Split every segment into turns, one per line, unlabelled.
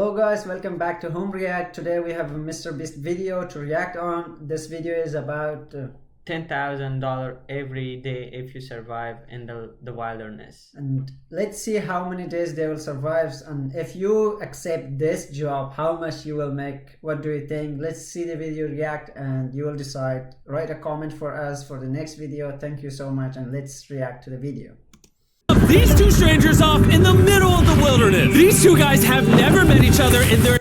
Hello guys, welcome back to Home React. Today we have a MrBeast video to react on. This video is about
$10,000 every day if you survive in the wilderness.
And let's see how many days they will survive, and if you accept this job, how much you will make. What do you think? Let's see the video, react, and you will decide. Write a comment for us for the next video. Thank you so much, and let's react to the video.
These two strangers off in the middle of the wilderness. These two guys have never met each other in their...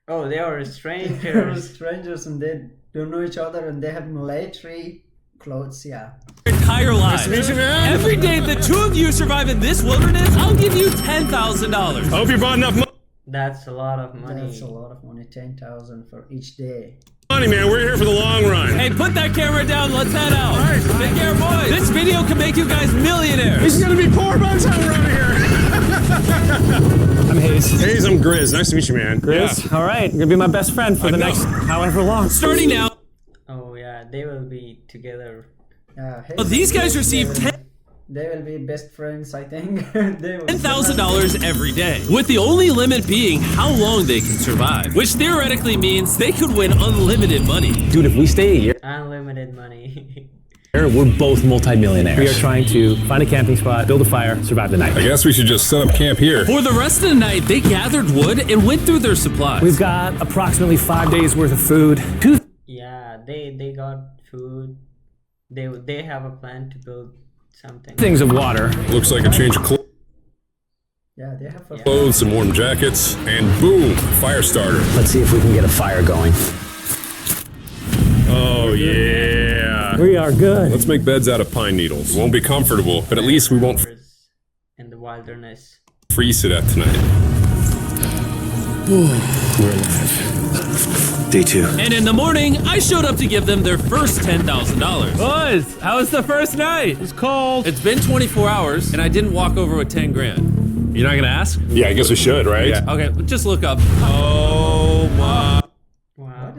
Oh, they are strangers.
They are strangers and they don't know each other, and they have military clothes, yeah.
entire lives. Every day the two of you survive in this wilderness, I'll give you $10,000.
I hope you brought enough money.
That's a lot of money.
That's a lot of money, 10,000 for each day.
Money, man, we're here for the long run.
Hey, put that camera down, let's head out. All right, take care, boys. This video can make you guys millionaires.
He's gonna be poor by the time we're out of here.
I'm Hayes.
Hayes, I'm Grizz. Nice to meet you, man.
Grizz?
Yeah.
All right, you're gonna be my best friend for the next however long.
Starting now.
Oh yeah, they will be together.
Well, these guys receive
They will be best friends, I think.
$10,000 every day, with the only limit being how long they can survive, which theoretically means they could win unlimited money.
Dude, if we stay a year,
Unlimited money.
we're both multi-millionaires. We are trying to find a camping spot, build a fire, survive the night.
I guess we should just set up camp here.
For the rest of the night, they gathered wood and went through their supplies.
We've got approximately 5 days worth of food.
Yeah, they got food. They have a plan to build something.
Things of water.
Looks like a change of clothes.
Yeah, they have a
Clothes, some warm jackets, and boom, fire starter.
Let's see if we can get a fire going.
Oh, yeah.
We are good.
Let's make beds out of pine needles. Won't be comfortable, but at least we won't
In the wilderness.
freeze to death tonight.
We're alive. Day 2.
And in the morning, I showed up to give them their first $10,000. Boys, how was the first night?
It's cold.
It's been 24 hours, and I didn't walk over with 10 grand. You're not gonna ask?
Yeah, I guess we should, right?
Yeah.
Okay, just look up. Oh my.
Wow.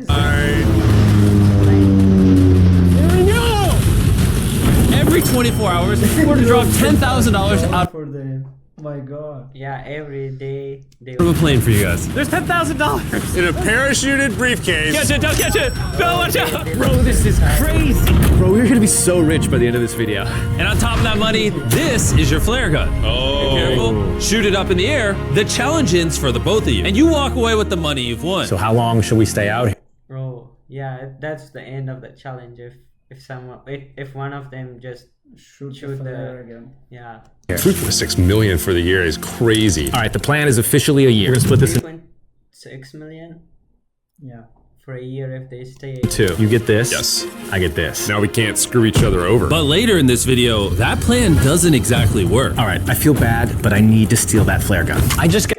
Every 24 hours, we're to drop $10,000 out
for the... My god.
Yeah, every day they
of a plane for you guys.
There's $10,000.
In a parachuted briefcase.
Catch it, don't catch it! No, watch out!
Bro, this is crazy. Bro, we're gonna be so rich by the end of this video.
And on top of that money, this is your flare gun.
Oh.
Be careful, shoot it up in the air. The challenge ends for the both of you, and you walk away with the money you've won.
So how long should we stay out here?
Bro, yeah, that's the end of the challenge. If one of them just
Shoot
the
flare again.
yeah.
3.6 million for the year is crazy.
All right, the plan is officially a year. We're gonna split this in
3.6 million
Yeah.
for a year if they stay.
2. You get this.
Yes.
I get this.
Now we can't screw each other over.
But later in this video, that plan doesn't exactly work.
All right, I feel bad, but I need to steal that flare gun. I just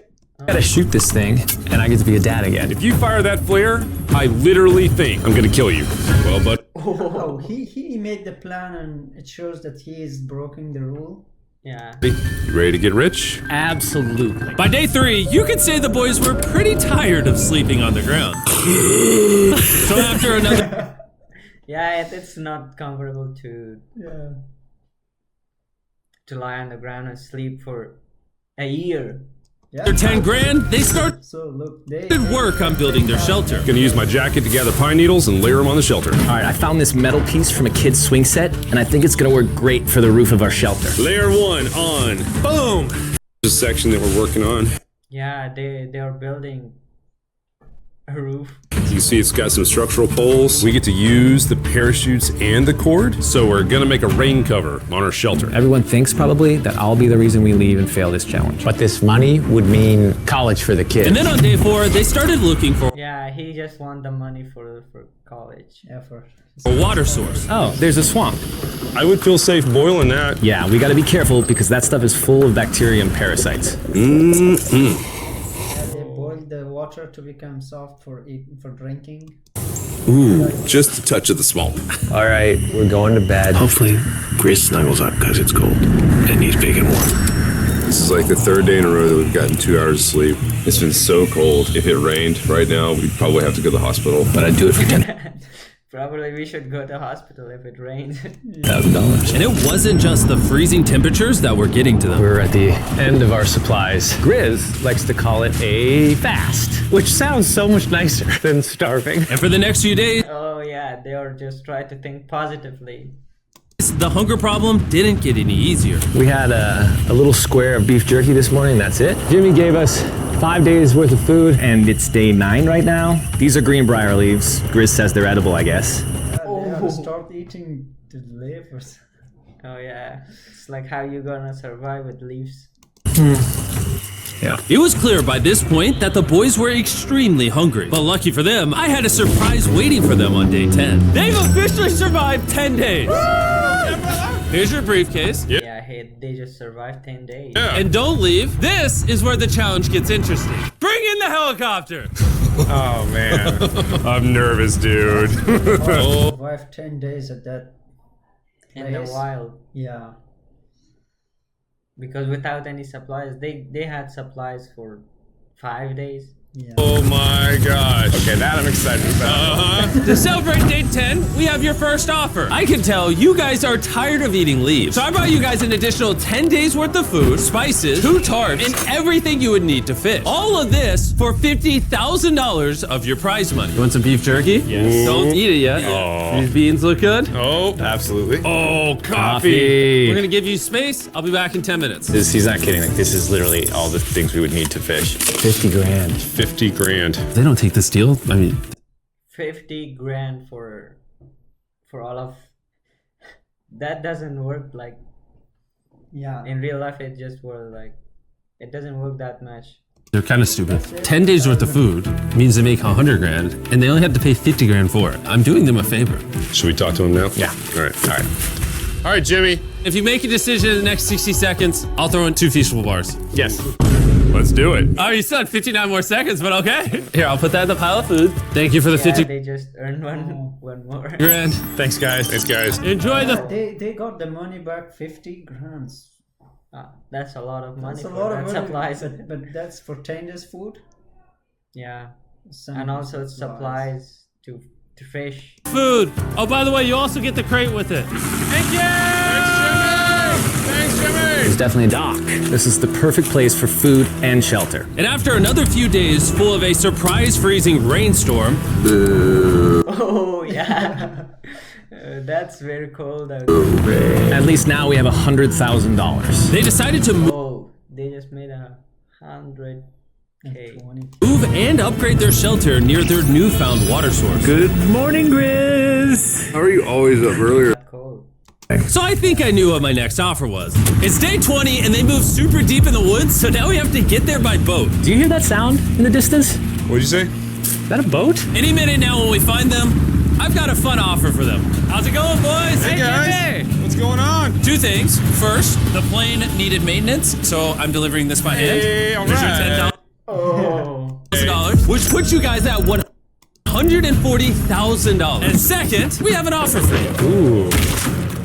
gotta shoot this thing, and I get to be a dad again.
If you fire that flare, I literally think I'm gonna kill you. Well, but
Oh, he made the plan, and it shows that he is breaking the rule.
Yeah.
you ready to get rich?
Absolutely.
By day 3, you could say the boys were pretty tired of sleeping on the ground. So after another...
Yeah, it's not comfortable to
Yeah.
lie on the ground and sleep for a year.
Yeah.
After 10 grand, they started
So look, they
work on building their shelter.
Gonna use my jacket to gather pine needles and layer them on the shelter.
All right, I found this metal piece from a kid's swing set, and I think it's gonna work great for the roof of our shelter.
Layer 1 on. Boom! This section that we're working on.
Yeah, they are building a roof.
You see it's got some structural poles. We get to use the parachutes and the cord, so we're gonna make a rain cover on our shelter.
Everyone thinks probably that I'll be the reason we leave and fail this challenge. But this money would mean college for the kids.
And then on day 4, they started looking for
Yeah, he just want the money for college.
effort.
a water source.
Oh, there's a swamp.
I would feel safe boiling that.
Yeah, we gotta be careful because that stuff is full of bacteria and parasites.
Yeah, they boil the water to become soft for drinking.
Ooh, just a touch of the swamp.
All right, we're going to bed.
Hopefully, Grizz snuggles up because it's cold and he's big and warm.
This is like the 3rd day in a row that we've gotten 2 hours of sleep. It's been so cold. If it rained right now, we'd probably have to go to the hospital.
But I'd do it for 10.
Probably we should go to hospital if it rains.
$1,000.
And it wasn't just the freezing temperatures that were getting to them.
We're at the end of our supplies. Grizz likes to call it a fast, which sounds so much nicer than starving.
And for the next few days,
Oh yeah, they were just trying to think positively.
the hunger problem didn't get any easier.
We had a little square of beef jerky this morning, that's it. Jimmy gave us 5 days worth of food, and it's day 9 right now. These are greenbrier leaves. Grizz says they're edible, I guess.
They have to start eating the livers.
Oh yeah, it's like how you gonna survive with leaves.
It was clear by this point that the boys were extremely hungry. But lucky for them, I had a surprise waiting for them on day 10. They've officially survived 10 days. Here's your briefcase.
Yeah, I hate they just survived 10 days.
And don't leave. This is where the challenge gets interesting. Bring in the helicopter.
Oh man, I'm nervous, dude.
Survived 10 days at that
In the
place.
wild.
Yeah.
Because without any supplies, they had supplies for 5 days.
Yeah.
Oh my gosh. Okay, that I'm excited about.
To celebrate day 10, we have your first offer. I can tell you guys are tired of eating leaves. So I brought you guys an additional 10 days worth of food, spices, 2 tarps, and everything you would need to fish. All of this for $50,000 of your prize money. You want some beef jerky? Yes. Don't eat it yet.
Oh.
These beans look good.
Oh, absolutely. Oh,
We're
Coffee.
gonna give you space. I'll be back in 10 minutes.
He's not kidding. Like, this is literally all the things we would need to fish. 50 grand.
50 grand.
They don't take this deal. I mean,
50 grand for all of that doesn't work. Like
Yeah.
in real life, it just was like it doesn't work that much.
they're kind of stupid. 10 days worth of food means they make 100 grand, and they only have to pay 50 grand for it. I'm doing them a favor.
Should we talk to him now?
Yeah.
All right. All right. All right, Jimmy.
If you make a decision in the next 60 seconds, I'll throw in 2 feastable bars.
Yes.
Let's do it.
Oh, you still had 59 more seconds, but okay. Here, I'll put that in the pile of food. Thank you for the
Yeah,
50
they just earned one more.
grand.
Thanks, guys.
Thanks, guys.
Enjoy the...
They got the money back, 50 grand.
That's a lot of money.
That's a
for
lot
that
of money,
supplies.
but that's for 10 days food.
Yeah,
Some
and also it's supplies to fish.
food. Oh, by the way, you also get the crate with it. Thank you!
Thanks, Jimmy.
It's definitely a dock. This is the perfect place for food and shelter.
And after another few days full of a surprise freezing rainstorm,
Oh yeah, that's very cold out there.
At least now we have $100,000.
they decided to
Oh, they just made 100K.
20.
move and upgrade their shelter near their newfound water source.
Good morning, Grizz.
How are you always up earlier?
Cold.
So I think I knew what my next offer was. It's day 20 and they moved super deep in the woods, so now we have to get there by boat.
Do you hear that sound in the distance?
What'd you say?
Is that a boat?
Any minute now when we find them, I've got a fun offer for them. How's it going, boys?
Hey, guys. What's going on?
2 things. First, the plane needed maintenance, so I'm delivering this by hand.
Hey, all
Here's your
right.
Oh.
$10,000, which puts you guys at $140,000. And second, we have an offer for you.
Ooh.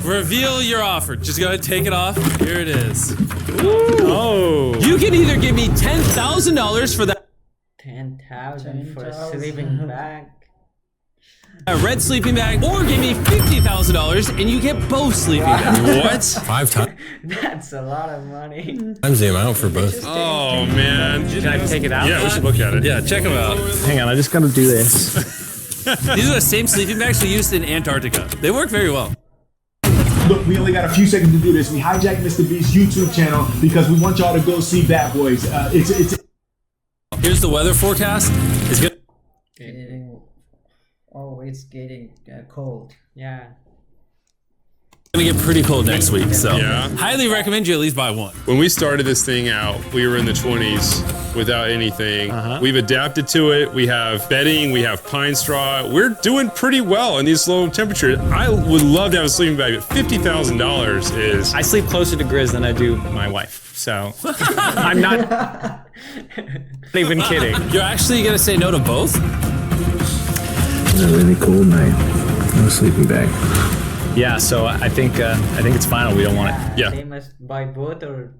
Reveal your offer. Just go ahead and take it off. Here it is.
Oh.
You can either give me $10,000 for that
10,000 for a
10,000.
sleeping bag.
red sleeping bag, or give me $50,000 and you get both sleeping bags.
What?
5 times
That's a lot of money.
the amount for both.
Oh, man.
Can I take it out?
Yeah, we should look at it.
Yeah, check them out.
Hang on, I just gotta do this.
These are the same sleeping bags we used in Antarctica. They work very well.
Look, we only got a few seconds to do this. We hijacked MrBeast's YouTube channel because we want y'all to go see Bad Boys. It's
Here's the weather forecast. It's good.
Getting, oh, it's getting cold.
Yeah.
Gonna get pretty cold next week, so
Yeah.
highly recommend you at least buy one.
When we started this thing out, we were in the 20s without anything. We've adapted to it. We have bedding, we have pine straw. We're doing pretty well in these low temperatures. I would love to have a sleeping bag, but $50,000 is...
I sleep closer to Grizz than I do my wife, so I'm not even kidding.
You're actually gonna say no to both?
It's a really cold night. No sleeping bag.
Yeah, so I think it's final. We don't want it.
Yeah.
They must buy both or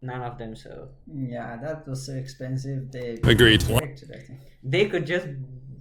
none of them. So
Yeah, that was so expensive. They
Agreed.
rejected, I think.
they could just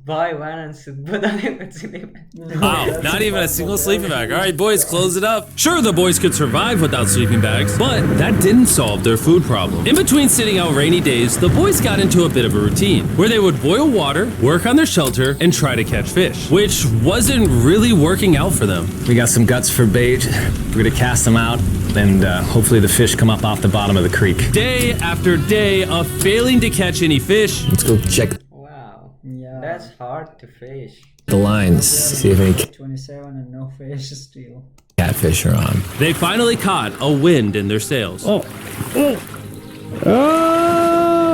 buy one and sit put on it sleep.
Wow, not even a single sleeping bag. All right, boys, close it up. Sure, the boys could survive without sleeping bags, but that didn't solve their food problem. In between sitting out rainy days, the boys got into a bit of a routine where they would boil water, work on their shelter, and try to catch fish, which wasn't really working out for them.
We got some guts for bait. We're gonna cast them out, and hopefully the fish come up off the bottom of the creek.
Day after day of failing to catch any fish.
Let's go check
Wow.
Yeah.
That's hard to fish.
the lines, see if any
27 and no fish still.
catfish are on.
They finally caught a wind in their sails.
Oh,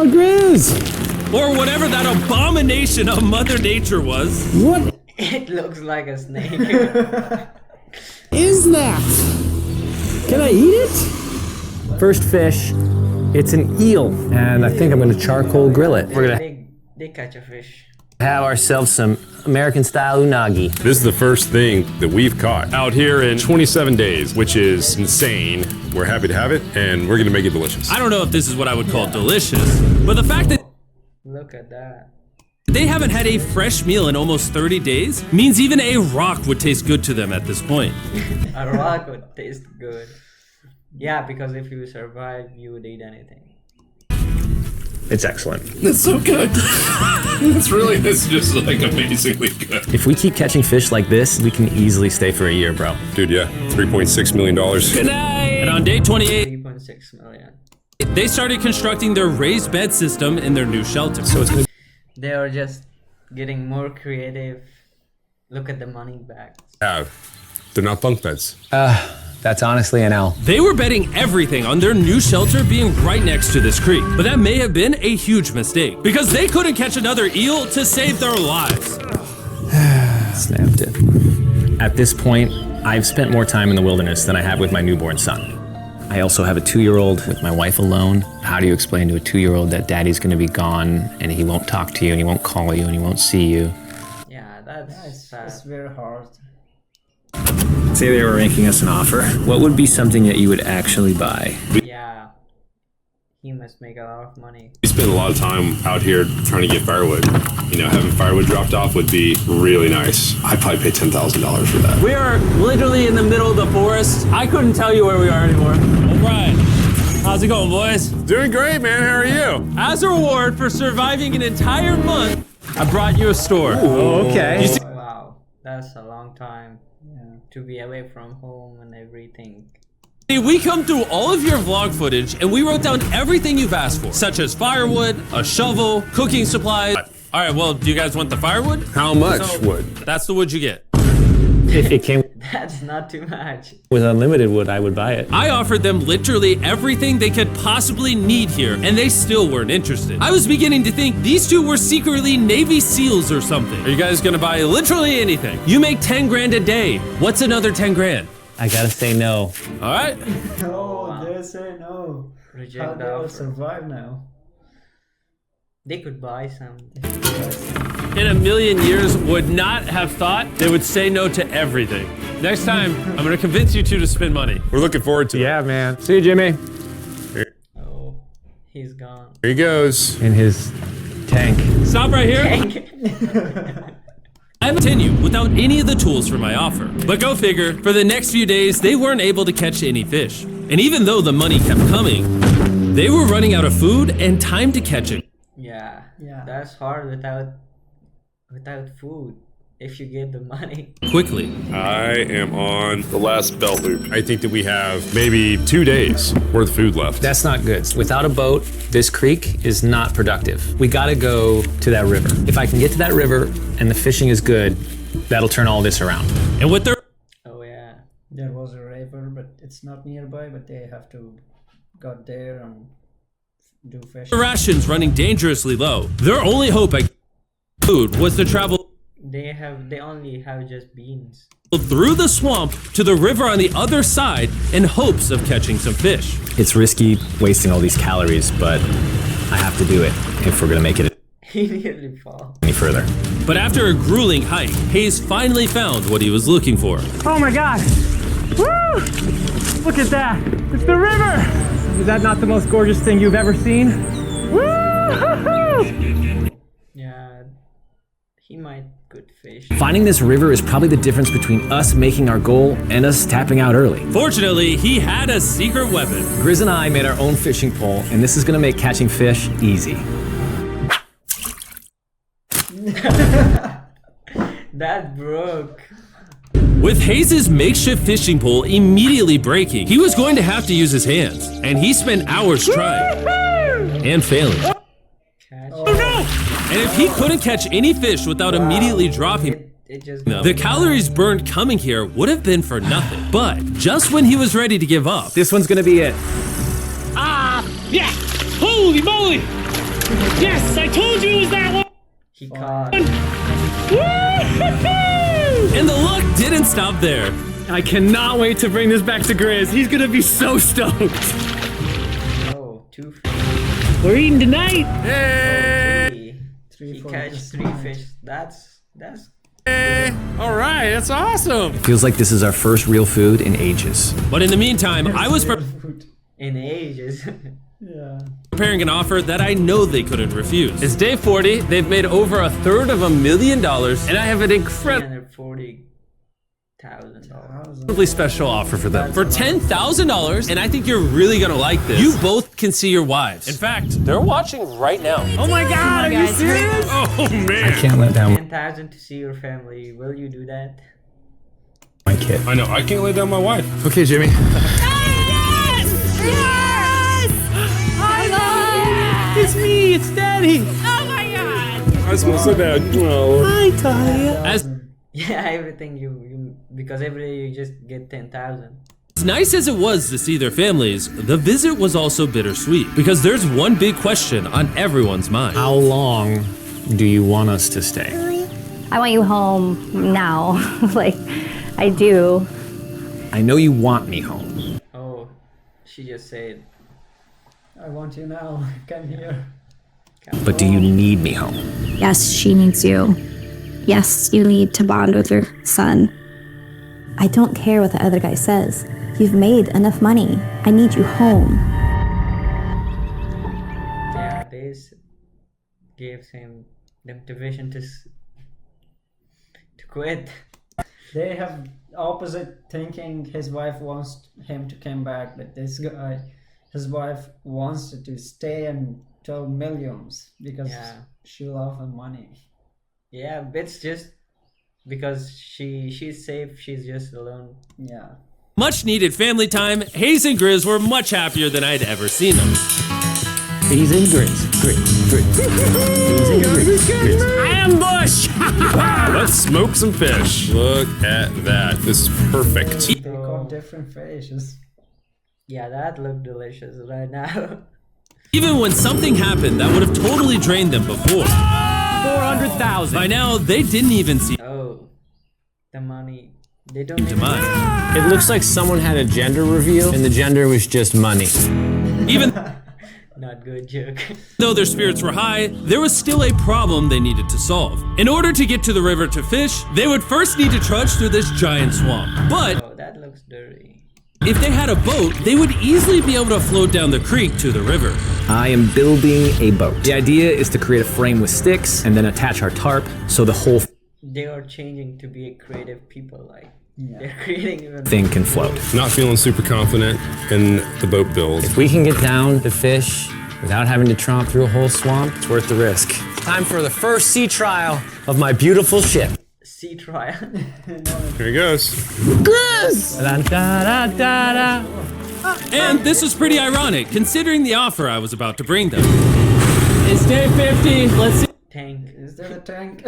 Grizz!
Or whatever that abomination of Mother Nature was.
What
It looks like a snake.
is that? Can I eat it? First fish, it's an eel, and I think I'm gonna charcoal grill it. We're gonna
They catch a fish.
have ourselves some American-style unagi.
This is the first thing that we've caught out here in 27 days, which is insane. We're happy to have it, and we're gonna make it delicious.
I don't know if this is what I would call delicious, but the fact that
Look at that.
they haven't had a fresh meal in almost 30 days means even a rock would taste good to them at this point.
A rock would taste good. Yeah, because if you survive, you would eat anything.
It's excellent.
It's so good. It's just like amazingly good.
If we keep catching fish like this, we can easily stay for a year, bro.
Dude, yeah, $3.6 million.
Good night! And on day 28,
3.6 million.
they started constructing their raised bed system in their new shelter.
So it's gonna
They are just getting more creative. Look at the money bags.
They're not bunk beds.
that's honestly an L.
They were betting everything on their new shelter being right next to this creek, but that may have been a huge mistake because they couldn't catch another eel to save their lives.
Snapped it. At this point, I've spent more time in the wilderness than I have with my newborn son. I also have a 2-year-old with my wife alone. How do you explain to a 2-year-old that daddy's gonna be gone and he won't talk to you and he won't call you and he won't see you?
Yeah, that's sad.
It's very hard.
Say they were making us an offer. What would be something that you would actually buy?
Yeah. He must make a lot of money.
We spend a lot of time out here trying to get firewood. You know, having firewood dropped off would be really nice. I'd probably pay $10,000 for that.
We are literally in the middle of the forest. I couldn't tell you where we are anymore. O'Brien, how's it going, boys?
Doing great, man. How are you?
As a reward for surviving an entire month, I brought you a store.
Oh, okay.
You see,
Wow, that's a long time to be away from home and everything.
we come through all of your vlog footage and we wrote down everything you've asked for, such as firewood, a shovel, cooking supplies. All right, well, do you guys want the firewood?
How much
So-
wood?
That's the wood you get.
If it came
That's not too much.
with unlimited wood, I would buy it.
I offered them literally everything they could possibly need here, and they still weren't interested. I was beginning to think these two were secretly Navy SEALs or something. Are you guys gonna buy literally anything? You make 10 grand a day. What's another 10 grand?
I gotta say no.
All right.
No, they say no. How
Reject
they
the
will
offer.
survive now?
They could buy some.
In a million years, would not have thought they would say no to everything. Next time, I'm gonna convince you two to spend money.
We're looking forward to it.
Yeah, man. See you, Jimmy.
Oh, he's gone.
Here he goes.
In his tank.
Stop right here. I continue without any of the tools for my offer. But go figure, for the next few days, they weren't able to catch any fish. And even though the money kept coming, they were running out of food and time to catch it.
Yeah.
Yeah.
That's hard without food. If you get the money.
Quickly.
I am on the last belt loop. I think that we have maybe 2 days worth of food left.
That's not good. Without a boat, this creek is not productive. We gotta go to that river. If I can get to that river and the fishing is good, that'll turn all this around.
And with their
Oh yeah.
There was a river, but it's not nearby, but they have to go there and do fishing.
rations running dangerously low, their only hope at food was to travel
They only have just beans.
through the swamp to the river on the other side in hopes of catching some fish.
It's risky wasting all these calories, but I have to do it if we're gonna make it
He nearly fall.
any further.
But after a grueling hike, Hayes finally found what he was looking for.
Oh my God! Woo! Look at that! It's the river! Is that not the most gorgeous thing you've ever seen? Woo!
Yeah. He might good fish.
Finding this river is probably the difference between us making our goal and us tapping out early.
Fortunately, he had a secret weapon.
Grizz and I made our own fishing pole, and this is gonna make catching fish easy.
That broke.
With Hayes' makeshift fishing pole immediately breaking, he was going to have to use his hands, and he spent hours trying and failing.
Catch.
And if he couldn't catch any fish without immediately dropping
It just
them, the calories burned coming here would have been for nothing. But just when he was ready to give up,
This one's gonna be it.
Yeah! Holy moly! Yes, I told you it was that one!
he caught.
and the luck didn't stop there.
I cannot wait to bring this back to Grizz. He's gonna be so stoked.
Oh, 2 fish.
We're eating tonight!
He catch 3 fish. That's
All right, that's awesome.
Feels like this is our first real food in ages.
But in the meantime, I was
in ages.
Yeah.
preparing an offer that I know they couldn't refuse. It's day 40, they've made over $250,000, and I have an incredibly
$340,000.
special offer for them. For $10,000, and I think you're really gonna like this, you both can see your wives. In fact, they're watching right now.
Oh my god, are you serious?
Oh man.
Can't let down
10,000 to see your family. Will you do that?
my kid.
I know, I can't lay down my wife.
Okay, Jimmy.
It's me, it's Daddy! Oh my god!
I smell so bad. Oh.
Hi, Talia.
As
Yeah, everything you because every day you just get 10,000.
nice as it was to see their families, the visit was also bittersweet. Because there's one big question on everyone's mind.
How long do you want us to stay?
I want you home now. Like, I do.
I know you want me home.
Oh, she just said.
I want you now. Come here.
But do you need me home?
Yes, she needs you. Yes, you need to bond with your son. I don't care what the other guy says. You've made enough money. I need you home.
Yeah, this gives him the motivation to quit.
They have opposite thinking. His wife wants him to come back, but this guy, his wife wants to stay and tell millions because she loves the money.
Yeah, but it's just because she's safe. She's just alone.
Yeah.
Much needed family time, Hayes and Grizz were much happier than I'd ever seen them.
Hayes and Grizz. Hayes and Grizz.
Ambush!
Let's smoke some fish. Look at that. This is perfect.
They caught different fishes.
Yeah, that looked delicious right now.
Even when something happened that would have totally drained them before.
400,000.
By now, they didn't even see
Oh, the money. They don't
to
even
mind.
It looks like someone had a gender reveal, and the gender was just money.
Even
Not good joke.
though their spirits were high, there was still a problem they needed to solve. In order to get to the river to fish, they would first need to trudge through this giant swamp. But
Oh, that looks dirty.
if they had a boat, they would easily be able to float down the creek to the river.
I am building a boat. The idea is to create a frame with sticks and then attach our tarp so the whole
They are changing to be creative people. Like they're creating even.
thing can float.
Not feeling super confident in the boat build.
If we can get down to fish without having to tromp through a whole swamp, it's worth the risk. Time for the first sea trial of my beautiful ship.
Sea trial.
Here he goes.
And this was pretty ironic, considering the offer I was about to bring them.
It's day 50. Let's see
Tank.
Is there a tank?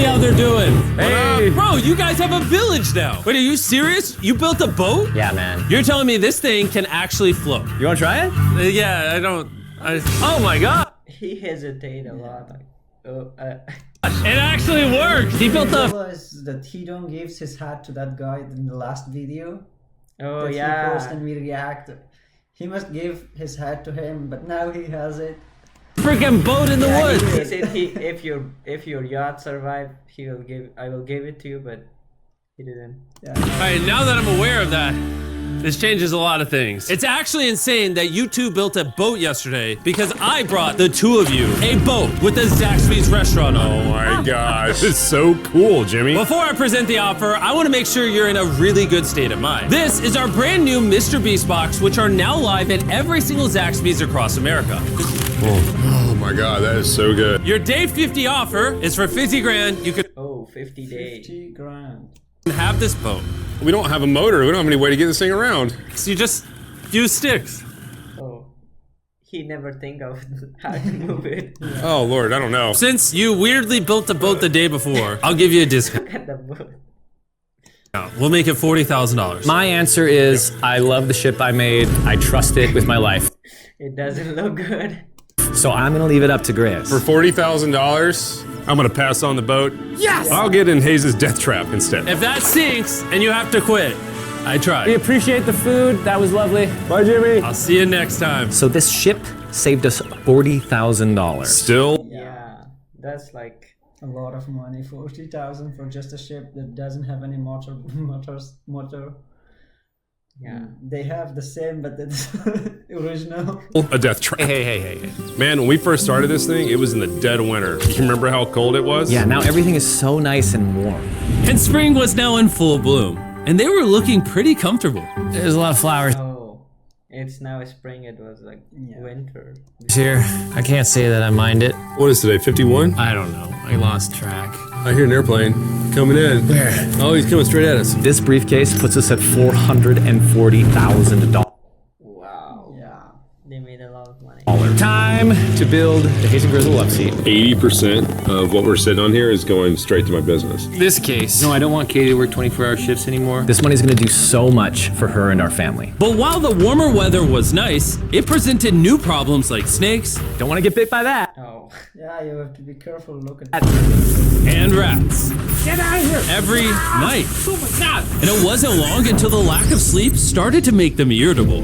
How they're doing. Hey! Bro, you guys have a village now. Wait, are you serious? You built a boat?
Yeah, man.
You're telling me this thing can actually float?
You wanna try it?
Yeah, I don't. Oh my god!
He hesitated a lot. Like, oh,
It actually worked! He built a.
Was that he don't gives his hat to that guy in the last video?
oh
That he post
yeah.
and we react. He must give his hat to him, but now he has it.
Freaking boat in the
Yeah,
woods!
he said if your yacht survive, I will give it to you, but he didn't.
Alright, now that I'm aware of that, This changes a lot of things. It's actually insane that you two built a boat yesterday because I brought the two of you a boat with the Zaxby's restaurant on it.
Oh my gosh, it's so cool, Jimmy.
Before I present the offer, I want to make sure you're in a really good state of mind. This is our brand new MrBeast box, which are now live at every single Zaxby's across America.
Oh my god, that is so good.
Your day 50 offer is for 50 grand. You could
50 days.
50 grand.
have this boat.
We don't have a motor. We don't have any way to get this thing around.
So you just use sticks.
Oh, he never think of how to move it.
Oh Lord, I don't know.
Since you weirdly built the boat the day before, I'll give you a discount.
At the boat.
We'll make it $40,000.
My answer is I love the ship I made. I trust it with my life.
It doesn't look good.
So I'm gonna leave it up to Grizz.
For $40,000, I'm gonna pass on the boat.
Yes!
I'll get in Hayes' death trap instead.
If that sinks and you have to quit, I
We
tried.
appreciate the food. That was lovely.
Bye, Jimmy.
I'll see you next time.
So this ship saved us $40,000.
Still,
Yeah, that's like
A lot of money. 40,000 for just a ship that doesn't have any motor.
yeah.
They have the same, but it's original.
a death trap.
Hey.
Man, when we first started this thing, it was in the dead of winter. You remember how cold it was?
Yeah, now everything is so nice and warm.
And spring was now in full bloom, and they were looking pretty comfortable.
There's a lot of flowers
Oh, it's now spring. It was like winter.
here. I can't say that I mind it.
What is today, 51?
I don't know. I lost track.
I hear an airplane coming in.
Where?
Oh, he's coming straight at us.
This briefcase puts us at $440,000.
Wow.
Yeah.
They made a lot of money.
Time to build the Hazen Grizzle love seat.
80% of what we're sitting on here is going straight to my business.
This case. No, I don't want Katie to work 24-hour shifts anymore. This money's gonna do so much for her and our family.
But while the warmer weather was nice, it presented new problems like snakes
Don't want to get bit by that.
Oh,
Yeah, you have to be careful. Look at
and rats
Get out of here!
every night.
Oh my god!
And it wasn't long until the lack of sleep started to make them irritable.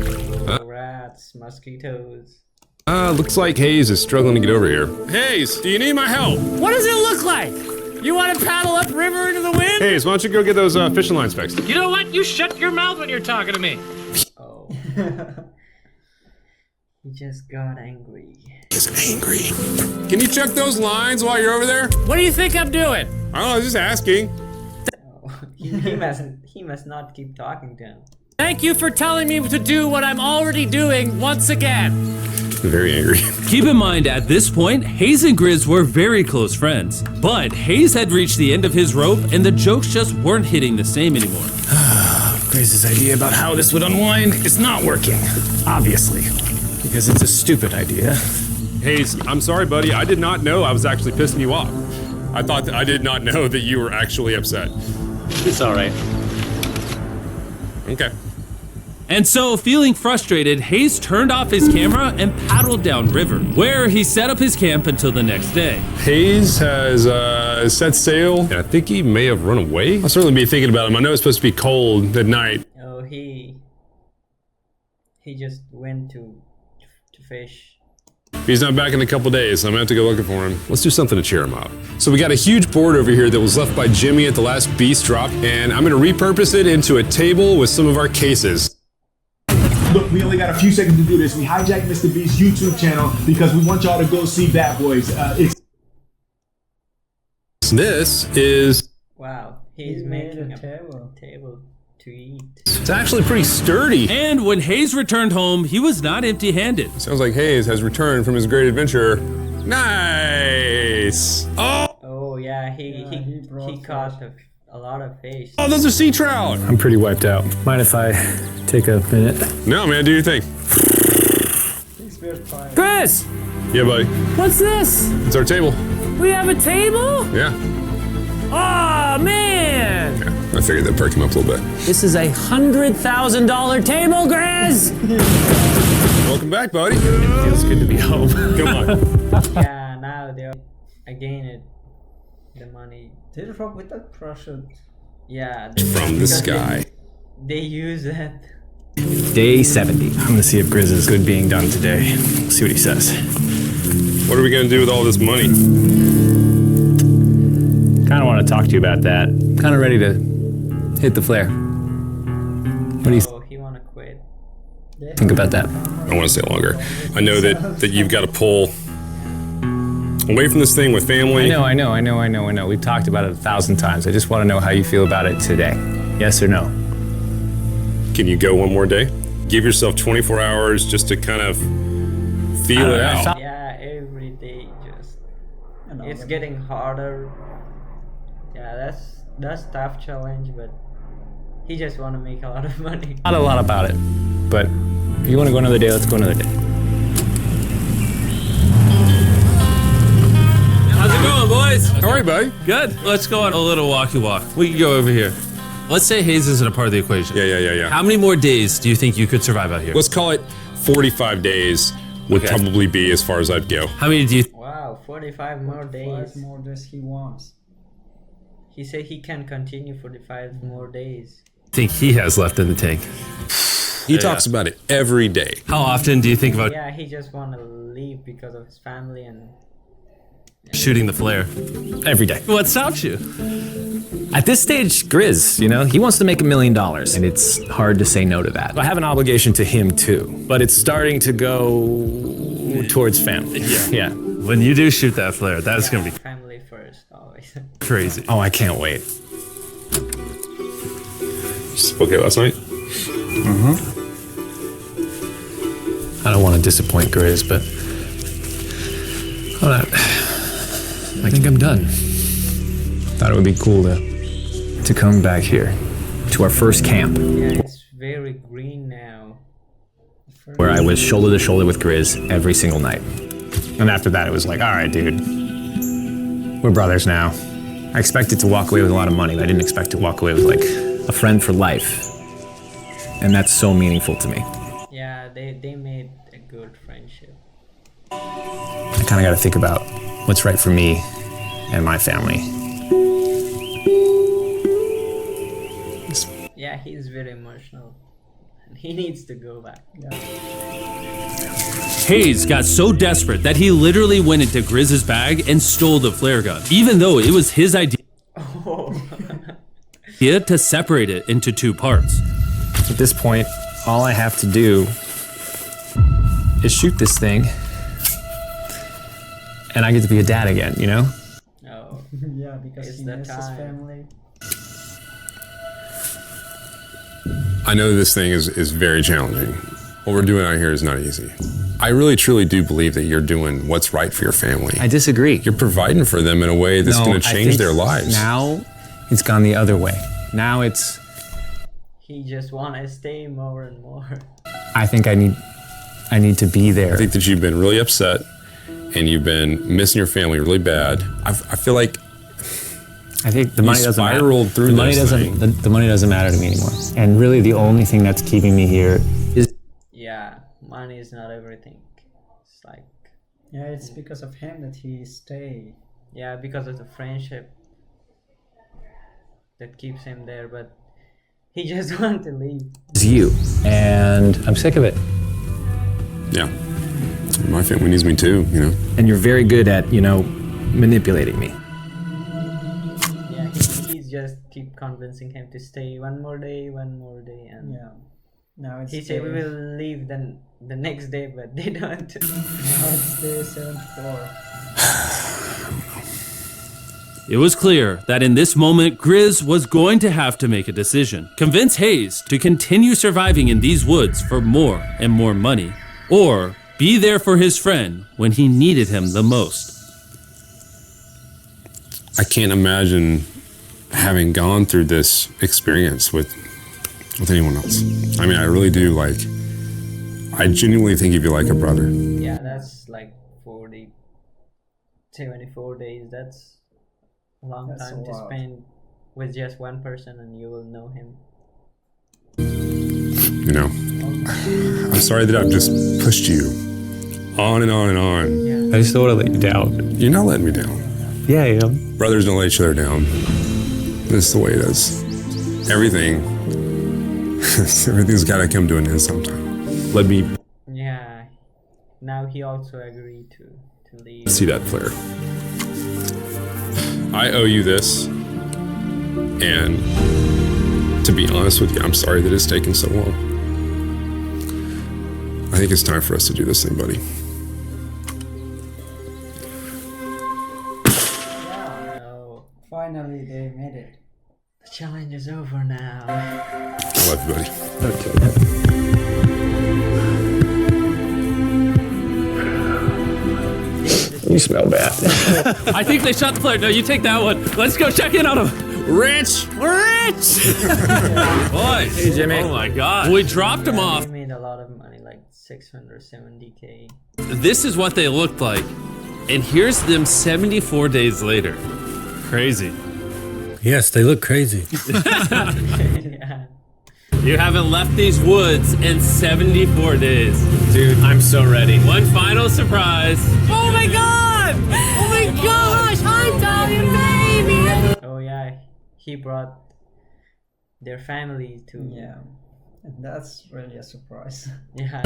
rats, mosquitoes.
Looks like Hayes is struggling to get over here. Hayes, do you need my help?
What does it look like? You want to paddle up river into the wind?
Hayes, why don't you go get those fishing lines fixed?
You know what? You shut your mouth when you're talking to me.
Oh. He just got angry.
He's angry. Can you check those lines while you're over there?
What do you think I'm doing?
I don't know, just asking.
Oh, he must not keep talking to him.
Thank you for telling me to do what I'm already doing once again.
Very angry.
Keep in mind, at this point, Hayes and Grizz were very close friends. But Hayes had reached the end of his rope, and the jokes just weren't hitting the same anymore.
Griz's idea about how this would unwind is not working. Obviously. Because it's a stupid idea.
Hayes, I'm sorry, buddy. I did not know I was actually pissing you off. I did not know that you were actually upset.
It's alright.
Okay.
And so, feeling frustrated, Hayes turned off his camera and paddled downriver, where he set up his camp until the next day.
Hayes has set sail, and I think he may have run away. I'll certainly be thinking about him. I know it's supposed to be cold at night.
Oh, he just went to fish.
He's not back in a couple days, so I'm gonna have to go looking for him. Let's do something to cheer him up. So we got a huge board over here that was left by Jimmy at the last Beast drop, and I'm gonna repurpose it into a table with some of our cases.
Look, we only got a few seconds to do this. We hijacked MrBeast's YouTube channel because we want y'all to go see Bad Boys.
This is,
Wow, he's
He made
making
a table.
table to eat.
it's actually pretty sturdy.
And when Hayes returned home, he was not empty-handed.
Sounds like Hayes has returned from his great adventure. Nice.
Oh yeah, he
brought
caught a lot of fish.
Oh, those are sea trout.
I'm pretty wiped out. Mind if I take a minute?
No, man, do your thing.
It's very fine.
Chris!
Yeah, buddy.
What's this?
It's our table.
We have a table?
Yeah.
Oh man!
I figured that perked him up a little bit.
This is a $100,000 table, Grizz!
Welcome back, buddy.
Feels good to be home.
Come on.
Yeah, now they're again the money.
Did it rock with that pressure?
Yeah.
From the
because
sky.
They use that.
Day 70. I'm gonna see if Grizz is good being done today. See what he says.
What are we gonna do with all this money?
Kinda wanna talk to you about that. Kinda ready to hit the flare. What do you
Oh, he wanna
Think about that.
I want to stay longer. I know that you've got to pull away from this thing with family.
I know. We've talked about it 1,000 times. I just want to know how you feel about it today. Yes or no?
Can you go one more day? Give yourself 24 hours just to kind of feel it out.
Yeah, every day just
know,
it's
but-
getting harder. Yeah, that's tough challenge, but he just want to make a lot of money.
Not a lot about it, but if you want to go another day, let's go another day.
How's it going, boys?
All right, buddy.
Good. Let's go on a little walkie walk. We can go over here. Let's say Hayes isn't a part of the equation.
Yeah.
How many more days do you think you could survive out here?
Let's call it 45 days would
Okay.
probably be as far as I'd go.
How many do you
Wow, 45 more days.
5 more days he wants.
He said he can continue 45 more days.
think he has left in the tank?
He talks about it every day.
How often do you think about
Yeah, he just want to leave because of his family and
shooting the flare?
Every day.
What stops you?
At this stage, Grizz, he wants to make $1 million, and it's hard to say no to that. I have an obligation to him too, but it's starting to go towards family. Yeah.
When you do shoot that flare, that's gonna be
family first always.
crazy.
Oh, I can't wait.
Spoke it last night?
I don't want to disappoint Grizz, but I think I'm done. Thought it would be cool to come back here to our first camp,
Yeah, it's very green now.
where I was shoulder to shoulder with Grizz every single night. And after that, it was like, all right, dude, we're brothers now. I expected to walk away with a lot of money, but I didn't expect to walk away with like a friend for life. And that's so meaningful to me.
Yeah, they made a good friendship.
I kind of got to think about what's right for me and my family.
Yeah, he's very emotional. And he needs to go back.
Hayes got so desperate that he literally went into Grizz's bag and stole the flare gun, even though it was his idea to separate it into 2 parts.
At this point, all I have to do is shoot this thing, and I get to be a dad again,
Oh,
Yeah, because
It's
he
the
misses his
time.
family.
I know this thing is very challenging. What we're doing out here is not easy. I really truly do believe that you're doing what's right for your family.
I disagree.
You're providing for them in a way that's going to
I
change
think
their lives.
Now, it's gone the other way. Now it's,
he just want to stay more and more.
I think I need to be there.
I think that you've been really upset and you've been missing your family really bad. I feel like
I think the money doesn't matter.
spiraled through
the money
this
doesn't.
thing.
The money doesn't matter to me anymore. And really, the only thing that's keeping me here is
Yeah, money is not everything. It's like,
Yeah, it's because of him that he stay.
yeah, because of the friendship that keeps him there, but he just want to leave.
you, and I'm sick of it.
Yeah. My family needs me too,
And you're very good at, manipulating me.
Yeah, he's just keep convincing him to stay one more day, and
Yeah. Now it's
he said we
day-
will leave then the next day, but they don't.
Now it's day 74.
It was clear that in this moment, Grizz was going to have to make a decision. Convince Hayes to continue surviving in these woods for more and more money, or be there for his friend when he needed him the most.
I can't imagine having gone through this experience with anyone else. I mean, I really do. I genuinely think of you like a brother.
Yeah, that's like 74 days. That's a long
That's
time
a
to
lot.
spend with just one person, and you will know him.
I'm sorry that I've just pushed you on and on and on.
I just don't want to let you down.
You're not letting me down.
Yeah, I am.
Brothers don't let each other down. This is the way it is. Everything's got to come to an end sometime. Let me
Yeah. Now he also agreed to leave.
see that flare. I owe you this. And to be honest with you, I'm sorry that it's taken so long. I think it's time for us to do this thing, buddy.
No,
Finally, they made it.
the challenge is over now.
I love you, buddy.
You smell bad.
I think they shot the player. No, you take that one. Let's go check in on him. Rich, we're rich. Boys,
Hey, Jimmy.
Oh my God, we dropped him off.
They made a lot of money, like 670K.
This is what they looked like, and here's them 74 days later. Crazy.
Yes, they look crazy.
Yeah.
You haven't left these woods in 74 days.
Dude, I'm so ready.
One final surprise.
Oh my god! Oh my gosh! I'm dying, baby!
Oh yeah, he brought their family to.
Yeah, and that's really a surprise.
Yeah.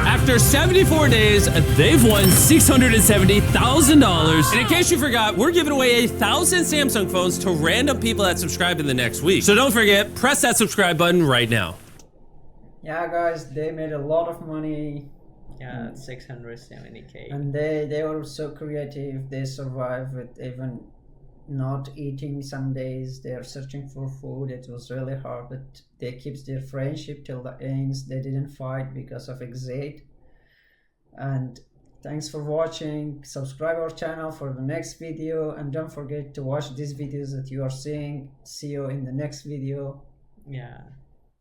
After 74 days, they've won $670,000. And in case you forgot, we're giving away 1,000 Samsung phones to random people that subscribe in the next week. So don't forget, press that subscribe button right now.
Yeah, guys, they made a lot of money.
Yeah, 670K.
And they were so creative. They survived with even not eating some days. They are searching for food. It was really hard, but they kept their friendship till the end. They didn't fight because of anxiety. And thanks for watching. Subscribe our channel for the next video, and don't forget to watch these videos that you are seeing. See you in the next video.
Yeah.